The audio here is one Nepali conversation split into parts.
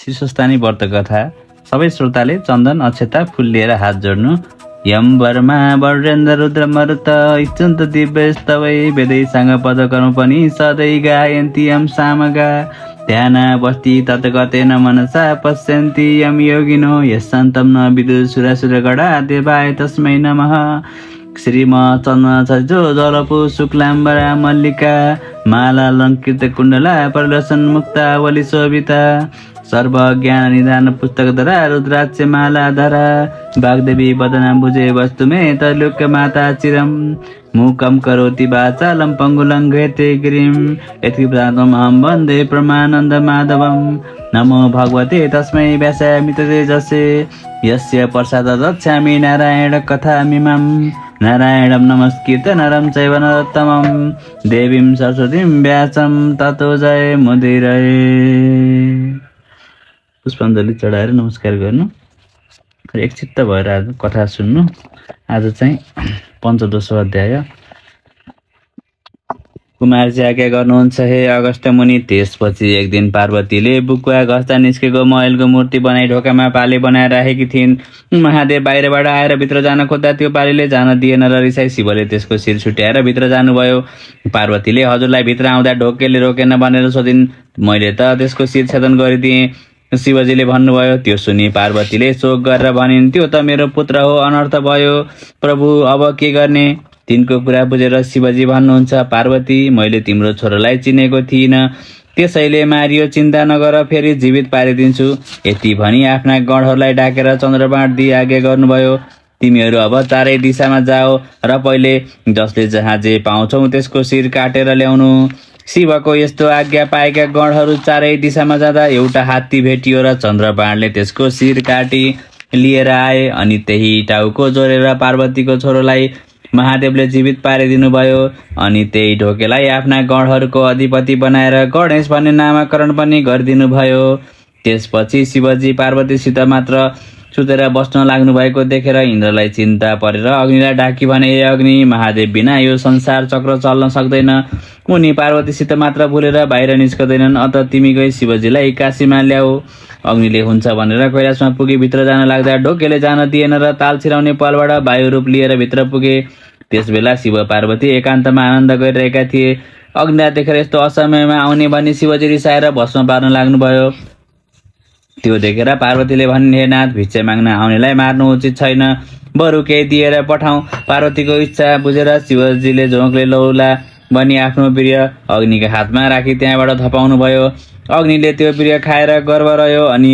शीर्षस्थानी व्रत कथा। सबै श्रोताले चन्दन अक्षता फुल लिएर हात जोड्नु। यम वर्मा वरेन्द्र रुद्र मरुत इच्छन्त दिव्यस्तवै वेदैसँग पदकर्म पनि सधैँ गायन्ति यम सामगा ध्यान बस्ति तत्गतेन मनसा पश्यन्ति यम योगिनो यस्सन्तं न विदु सुरसुरगणा देवाय तस्मै नमः। श्रीम चन्द्रचर्चो जलपु शुक्लाम्बरा मल्लिका माला अलङ्कृत कुण्डला प्रदर्शन मुक्तावली शोभिता सर्वज्ञान निदान पुस्तकधरा रुद्राक्ष मालाधरा वाग्देवी वदना भुजे वस्तुमे तैलोक्य माता चिरम मुखम करोति वाचालं पङ्गुलङ्घयते गिरिं यत्कृपातम् अहं वन्दे परमानन्द माधवं। नमो भगवते तस्मै व्यासाय तेजसे यस्य प्रसादात् गच्छामि नारायण कथामिमां। नारायणं नमस्कृत्य नरं चैव नरोत्तमं देवीं सरस्वतीं व्यासं ततो जयमुदीरये। पुष्पाञ्जली चढाएर नमस्कार गर्नु, एकचित्त भएर आज कथा सुन्नु। आज चाहिँ पञ्चदशो अध्याय। कुमारजी आज्ञा गर्नुहुन्छ हे अगस्त्य मुनि। त्यसपछि एक दिन पार्वतीले बुकुवा घस्दा निस्केको महलको मूर्ति बनाई ढोकामा पाले बनाएर राखेकी थिइन्। महादेव बाहिरबाट आएर भित्र जान खोज्दा त्यो पालीले जान दिएन र रिसाई शिवले त्यसको शिर छुट्याएर भित्र जानुभयो। पार्वतीले हजुरलाई भित्र आउँदा ढोकेले रोकेन भनेर सोधिन्। मैले त त्यसको शिर छेदन गरिदिएँ, शिवजीले भन्नुभयो। त्यो सुनि पार्वतीले शोक गरेर भनिन्, त्यो त मेरो पुत्र हो, अनर्थ भयो प्रभु, अब के गर्ने? तिनको कुरा बुझेर शिवजी भन्नुहुन्छ, पार्वती मैले तिम्रो छोरालाई चिनेको थिइनँ, त्यसैले मारियो, चिन्ता नगर, फेरि जीवित पारिदिन्छु। यति भनी आफ्ना गणहरूलाई डाकेर चन्द्रबाण दिई आज्ञा गर्नुभयो। तिमीहरू अब चारै दिशामा जाओ र पहिले जसले जहाँ जे पाउँछौ त्यसको शिर काटेर ल्याउनु। शिवको यस्तो आज्ञा पाएका गणहरू चारै दिशामा जाँदा एउटा हात्ती भेटियो र चन्द्रबाणले त्यसको शिर काटी लिएर आए। अनि त्यही टाउको जोडेर पार्वतीको छोरोलाई महादेवले जीवित पारिदिनु भयो। अनि त्यही ढोकेलाई आफ्ना गणहरूको अधिपति बनाएर गणेश भन्ने नामाकरण पनि गरिदिनु भयो। त्यसपछि शिवजी पार्वतीसित मात्र सुतेर बस्न लाग्नु भएको देखेर इन्द्रलाई चिन्ता परेर अग्निलाई डाकी भने, हे अग्नि, महादेव बिना यो संसार चक्र चल्न सक्दैन। उनी पार्वतीसित मात्र भुलेर बाहिर निस्कदैनन्, अत तिमी गई शिवजीलाई काशीमा ल्याऊ। अग्निले हुन्छ भनेर कैलाशमा पुगी भित्र जान लाग्दा ढोकेले जान दिएन र ताल छिराउने पालबाट वायु रूप लिएर भित्र पुगे। त्यसबेला शिव पार्वती एकान्तमा आनन्द गरिरहेका थिए। अग्निलाई देखेर यस्तो असमयमा आउने भनी शिवजी रिसाएर भस्म पार्न लाग्नुभयो। त्यो देखेर पार्वतीले भनिन्, हे नाथ, भिक्षा माग्न आउनेलाई मार्नु उचित छैन, बरु केही दिएर पठाउँ। पार्वतीको इच्छा बुझेर शिवजीले झोकले लौला भनी आफ्नो वीर्य अग्निका हातमा राखी त्यहाँबाट धपाउनु भयो। अग्निले त्यो वीर्य खाएर गर्व रह्यो। अनि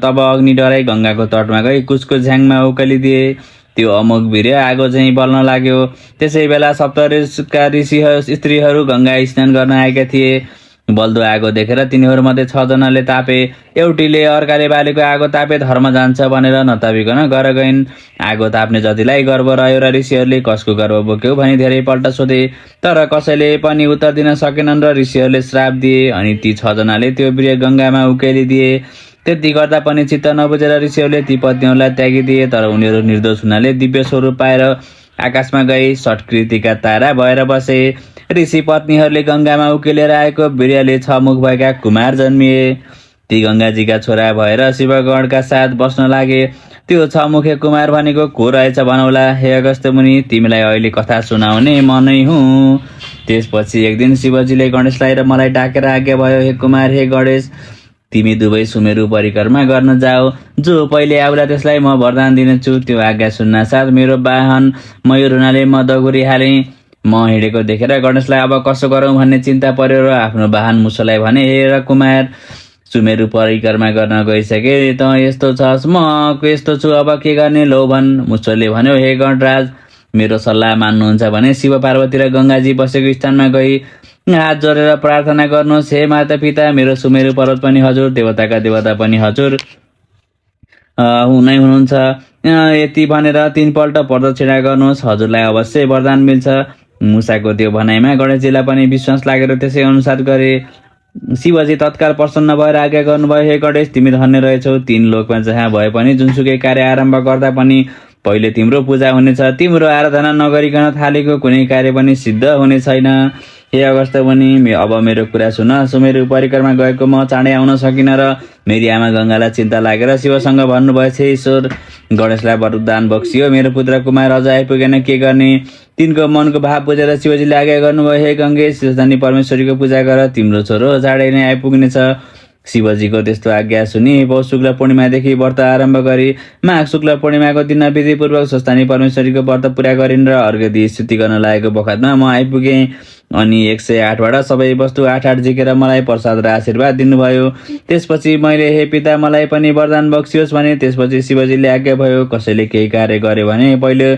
तब अग्नि डराई गङ्गाको तटमा गई कुसको झ्याङमा उकालिदिए। त्यो अमोघ वीर्य आगो चाहिँ बल्न लाग्यो। त्यसै बेला सप्तऋषिका स्त्रीहरू गङ्गा स्नान गर्न आएका थिए। बल्दो आगो देखेर तिनीहरूमध्ये 6 जनाले तापे। एउटीले अर्काले बालेको आगो तापे धर्म जान्छ भनेर नतापिकन गर गइन्। आगो ताप्ने जतिलाई गर्व रह्यो र ऋषिहरूले कसको गर्व बोक्यौ भनी धेरैपल्ट सोधे, तर कसैले पनि उत्तर दिन सकेनन् र ऋषिहरूले श्राप दिए। अनि ती 6 जनाले त्यो वीर्य गङ्गामा उकेलिदिए। त्यति गर्दा पनि चित्त नबुझेर ऋषिहरूले ती पत्नीहरूलाई त्यागिदिए। तर उनीहरू निर्दोष हुनाले दिव्य स्वरूप पाएर आकाशमा गई सटकृतिका तारा भएर बसे। ऋषि पत्नीहरूले गङ्गामा उकेलेर आएको वीर्यले 6 मुख भएका कुमार जन्मिए। ती गङ्गाजीका छोरा भएर शिवगणका साथ बस्न लागे। त्यो 6 मुखे कुमार भनेको को रहेछ भनौला। हे अगस्त्य मुनि, तिमीलाई अहिले कथा सुनाउने म नै हुँ। त्यसपछि एक दिन शिवजीले गणेशलाई र मलाई डाकेर आज्ञा भयो, हे कुमार, हे गणेश, तिमी दुवै सुमेरु परिक्रमा गर्न जाओ। जो पहिले आउला त्यसलाई म वरदान दिनेछु। त्यो आज्ञा सुन्न साथ मेरो वाहन मयूर हुनाले म दगुरिहालेँ। म हिँडेको देखेर गणेशलाई अब कसो गरौँ भन्ने चिन्ता पर्यो र आफ्नो वाहन मुसोलाई भने, हे र कुमार, सुमेरु परिक्रमा गर्न गइसके त यस्तो छस्, म यस्तो छु, अब के गर्ने लौ भन्। मुसोले भन्यो, हे गणराज, मेरो सल्लाह मान्नुहुन्छ भने शिव पार्वती र गङ्गाजी बसेको स्थानमा गई हात जोडेर प्रार्थना गर्नुहोस्। हे माता पिता, मेरो सुमेरु पर्वत पनि हजुर, देवताका देवता पनि हजुर हुनै हुनुहुन्छ। यति भनेर 3 पल्ट प्रदक्षिणा गर्नुहोस्, हजुरलाई अवश्य वरदान मिल्छ। मुसाको त्यो भनाइमा गणेशजीलाई पनि विश्वास लागेर त्यसै अनुसार गरे। शिवजी तत्काल प्रसन्न भएर आज्ञा गर्नुभयो, हे गणेश, तिमी धन्य रहेछौ। 3 लोकमा जहाँ भए पनि जुनसुकै कार्य आरम्भ गर्दा पनि पहिले तिम्रो पूजा हुनेछ। तिम्रो आराधना नगरिकन थालेको कुनै कार्य पनि सिद्ध हुने छैन। हे अगस्त मुनि, अब मेरो कुरा सुन। सुमेरु परिक्रमा गएको म चाँडै आउन सकिनँ र मेरी आमा गङ्गालाई चिन्ता लागेर शिवसँग भन्नुभएछ। ईश्वर गणेशलाई वरदान बक्सियो, मेरो पुत्र कुमार अझ आइपुगेन, के गर्ने? तिनको मनको भाव बुझेर शिवजीले आज्ञा गर्नुभयो, हे गङ्गे, शिवधानी परमेश्वरीको पूजा गर, तिम्रो छोरो चाँडै नै आइपुग्नेछ। शिवजीको त्यस्तो आज्ञा सुनि पौष शुक्ल पूर्णिमादेखि व्रत आरम्भ गरी माघ शुक्ल पूर्णिमाको दिन विधिपूर्वक स्वस्थानी परमेश्वरीको व्रत पुरा गरिन् र अर्घ दिई स्तुति गर्न लागेको बखतमा म आइपुगेँ। अनि 108बाट सबै वस्तु 8 झिकेर मलाई प्रसाद र आशीर्वाद दिनुभयो। त्यसपछि मैले, हे पिता, मलाई पनि वरदान बक्सियोस् भने। त्यसपछि शिवजीले आज्ञा भयो, कसैले केही कार्य गर्यो भने पहिले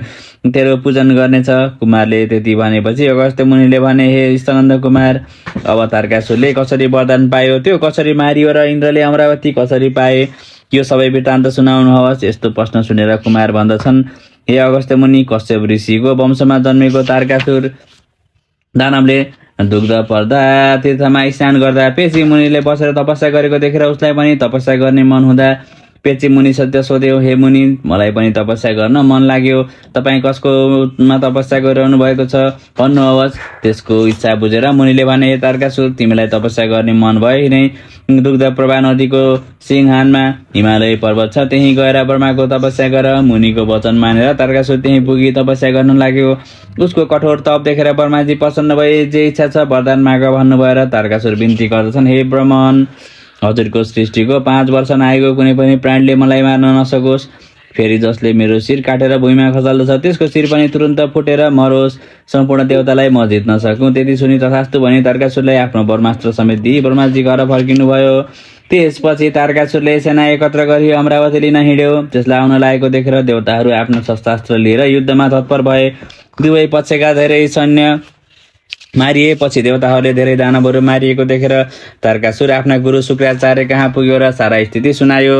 तेरो पूजन गर्नेछ। कुमारले त्यति भनेपछि अगस्त्य मुनिले भने, हे स्तनन्द कुमार, अब तारकासुरले कसरी वरदान पायो, त्यो कसरी मारियो र इन्द्रले अमरावती कसरी पाए, यो सबै वृत्तान्त सुनाउनुहोस्। यस्तो प्रश्न सुनेर कुमार भन्दछन्, हे अगस्त्य मुनि, कश्यप ऋषिको वंशमा जन्मेको तारकासुर दानवले दुग्ध पर्दा तीर्थमा स्नान गर्दा पेची मुनिले बसेर तपस्या गरेको देखेर उसलाई पनि तपस्या गर्ने मन हुँदा पेची मुनि सत्य सोध्यो, हे मुनि, मलाई पनि तपस्या गर्न मन लाग्यो, तपाईँ कसकोमा तपस्या गरिरहनु भएको छ भन्नुहोस्। त्यसको इच्छा बुझेर मुनिले भने, हे तारकासुर, तिमीलाई तपस्या गर्ने मन भए नै दुग्ध प्रभा नदीको सिंहानमा हिमालय पर्वत छ, त्यहीँ गएर ब्रह्माको तपस्या गर। मुनिको वचन मानेर तारकासुर त्यहीँ पुगी तपस्या गर्न लाग्यो। उसको कठोर तप देखेर ब्रह्माजी प्रसन्न भए, जे इच्छा छ वरदान माग भन्नुभयो र तारकासुर बिन्ती गर्दछन्, हे ब्रह्मन, हजुरको सृष्टिको 5 वर्ष नआएको कुनै पनि प्राणीले मलाई मार्न नसकोस्। फेरि जसले मेरो शिर काटेर भुइँमा खसाल्दछ त्यसको शिर पनि तुरुन्त फुटेर मरोस्, सम्पूर्ण देवतालाई म जित्न सकूँ। त्यति सुनि तथास्तु भनी तारकासुरलाई आफ्नो ब्रह्मास्त्र समेत दिई ब्रह्माजी घर फर्किनुभयो। त्यसपछि तारकासुरले सेना एकत्र गरी अमरावती लिन हिँड्यो। त्यसलाई आउन लागेको देखेर देवताहरू आफ्नो शस्त्रास्त्र लिएर युद्धमा तत्पर भए। दुवै पक्षका धेरै सैन्य मारिए। पछि देवताहरूले धेरै दानवहरू मारिएको देखेर तारकासुर आफ्ना गुरु शुक्राचार्य कहाँ पुग्यो र सारा स्थिति सुनायो।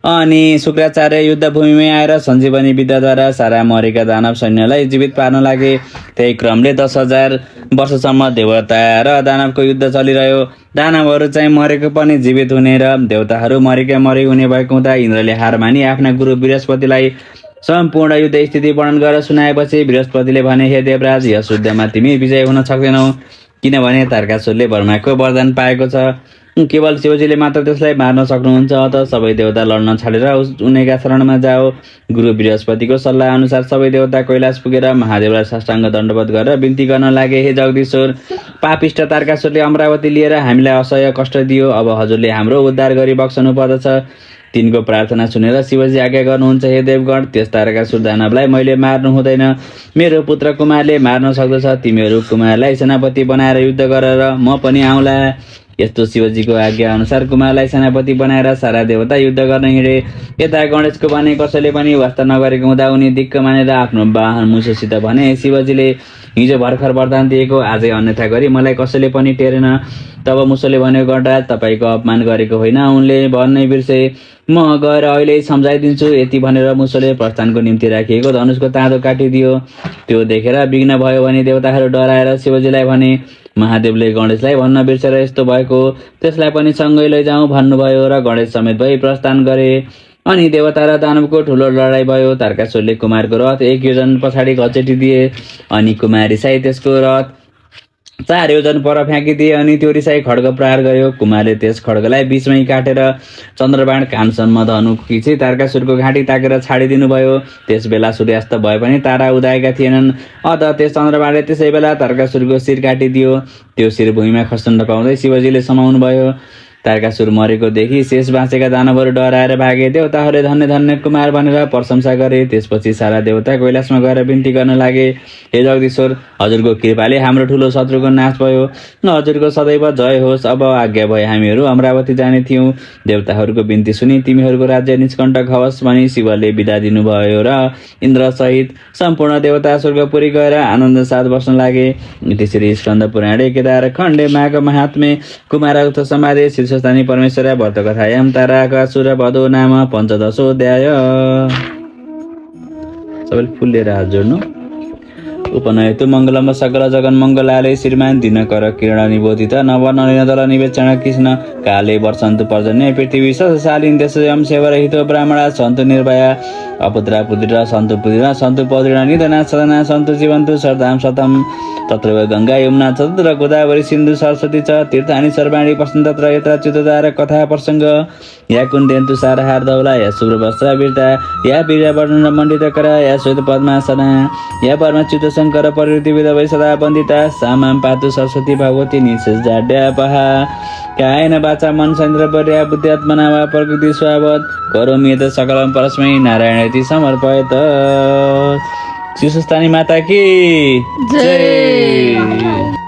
अनि शुक्राचार्य युद्धभूमिमै आएर सञ्जीवनी विद्याद्वारा सारा मरेका दानव सैन्यलाई जीवित पार्न लागे। त्यही क्रमले 10,000 वर्षसम्म देवता र दानवको युद्ध चलिरह्यो। दानवहरू चाहिँ मरेको पनि जीवित हुने र देवताहरू मरेकै मरे हुने भएको हुँदा इन्द्रले हार मानी आफ्ना गुरु बृहस्पतिलाई सम्पूर्ण युद्ध स्थिति वर्णन गरेर सुनाएपछि बृहस्पतिले भने, हे देवराज, यस युद्धमा तिमी विजय हुन सक्दैनौ, किनभने तारकासुरले ब्रह्माको वरदान पाएको छ। केवल शिवजीले मात्र त्यसलाई मार्न सक्नुहुन्छ। अत सबै देवता लड्न छाडेर उनैका शरणमा जाओ। गुरु बृहस्पतिको सल्लाह अनुसार सबै देवता कैलाश पुगेर महादेवलाई साष्टाङ्ग दण्डवत गरेर बिन्ती गर्न लागे, हे जगदीश्वर, पापिष्ट तारकासुरले अमरावती लिएर हामीलाई असह्य कष्ट दियो, अब हजुरले हाम्रो उद्धार गरी बक्सनु पर्दछ। तिनको प्रार्थना सुनेर शिवजी आज्ञा गर्नुहुन्छ, हे देवगण, त्यस तारकासुर दानवलाई मैले मार्नु हुँदैन, मेरो पुत्र कुमारले मार्न सक्दछ। तिमीहरू कुमारलाई सेनापति बनाएर युद्ध गरेर म पनि आउँला। यस्तो शिवजीको आज्ञा अनुसार कुमारलाई सेनापति बनाएर सारा देवता युद्ध गर्न हिँडे। यता गणेशको भने कसैले पनि वास्ता नगरेको हुँदा उनी दिक्क मानेर आफ्नो वाहन मुसोसित भने, शिवजीले हिजो भर्खर वरदान दिएको, आजै अन्यथा गरी मलाई कसैले पनि टेरेन। तब मुसोले भन्यो, गणराज, तपाईँको अपमान गरेको होइन, उनले भन्नै बिर्से, म गएर अहिले सम्झाइदिन्छु। यति भनेर मुसोले प्रस्थानको निम्ति राखिएको धनुषको ताँदो काटिदियो। त्यो देखेर विघ्न भयो भने देवताहरू डराएर शिवजीलाई भने, महादेवले गणेशलाई भन्न बिर्सेर यस्तो भएको, त्यसलाई पनि सँगै लैजाउँ भन्नुभयो र गणेश समेत भई प्रस्थान गरे। अनि देवता र दानवको ठुलो लडाइँ भयो। तारकासुरले कुमारको रथ 1 योजन पछाडि घचेटिदिए। अनि कुमार रिसाई त्यसको रथ 4 योजन पर फ्याँकिदिए। अनि त्यो रिसाई खड्ग प्रहार गर्यो। कुमारले त्यस खड्गलाई बीचमै काटेर चन्द्रबाण कानसम्म धनु खिची तारकासुरको घाँटी ताकेर छाडिदिनु भयो। त्यस बेला सूर्यास्त भए पनि तारा उदाएका थिएनन्। अत त्यस चन्द्रबाणले त्यसै बेला तारकासुरको शिर काटिदियो। त्यो शिर भुइँमा खस्न नपाउँदै शिवजीले समाउनु भयो। तारकासुर मरेको देखि शेष बाँचेका दानवहरू डराएर भागे। देवताहरूले धन्य धन्य कुमार भनेर प्रशंसा गरे। त्यसपछि सारा देवता कैलाशमा गएर बिन्ती गर्न लागे, हे जगदीश्वर, हजुरको कृपाले हाम्रो ठुलो शत्रुको नाश भयो, हजुरको सदैव जय होस्। अब आज्ञा भए हामीहरू अमरावती जाने थियौँ। देवताहरूको बिन्ती सुनि तिमीहरूको राज्य निष्कण्टक होस् भनी शिवले बिदा दिनुभयो र इन्द्रसहित सम्पूर्ण देवता स्वर्गपुरी गएर आनन्द साथ बस्न लागे। त्यसरी स्कन्द पुराणे केदार खण्डे माघ महात्मे कुमारगुप्त संवादे शीर्षस्थानी परमेश्वर व्रतकथायां तारकासुर वधो नाम 15औं अध्याय। सबैले फुल लिएर हात जोड्नु। उपनयतु मङ्गलम सकल जगन मङ्गलाले श्रीमान दिनकर किरण निबोधित नवनलिनदल निवेचन कृष्ण काले वर्षन्तु पर्जन्य पृथ्वी सशालिन देशयं सेवरहितो ब्राह्मणा सन्तु निर्भया अपुत्रा पुत्रा सन्तु पुत्रिणा सन्तु पौत्रिणा निधना सदना सन्तु जीवन्तु शरदां शतम् तत्र गङ्गा यमुना तत्र गोदावरी सिन्धु सरस्वती च तीर्थानि सर्वाणि पश्चिम तत्र यत्र चित्तधार कथा प्रसङ्ग या कुन्देन्तु सारहार धौला या शुभ्रवस्त्रावृता या वीर्यवर्णन मण्डितकरा या श्वेत पद्मासना या परमच्युत शङ्कर प्रवृत्ति विधवै सदा वन्दिता सा मां पातु सरस्वती भगवती निशेष जाड्यापहा कायेन वाचा मनसेन्द्र पर्या बुद्ध्यात्मना वा प्रकृति स्वावत् करोमि यत् सकलं परस्मै नारायणेति समर्पयत। शिशुस्थानी माता की जय।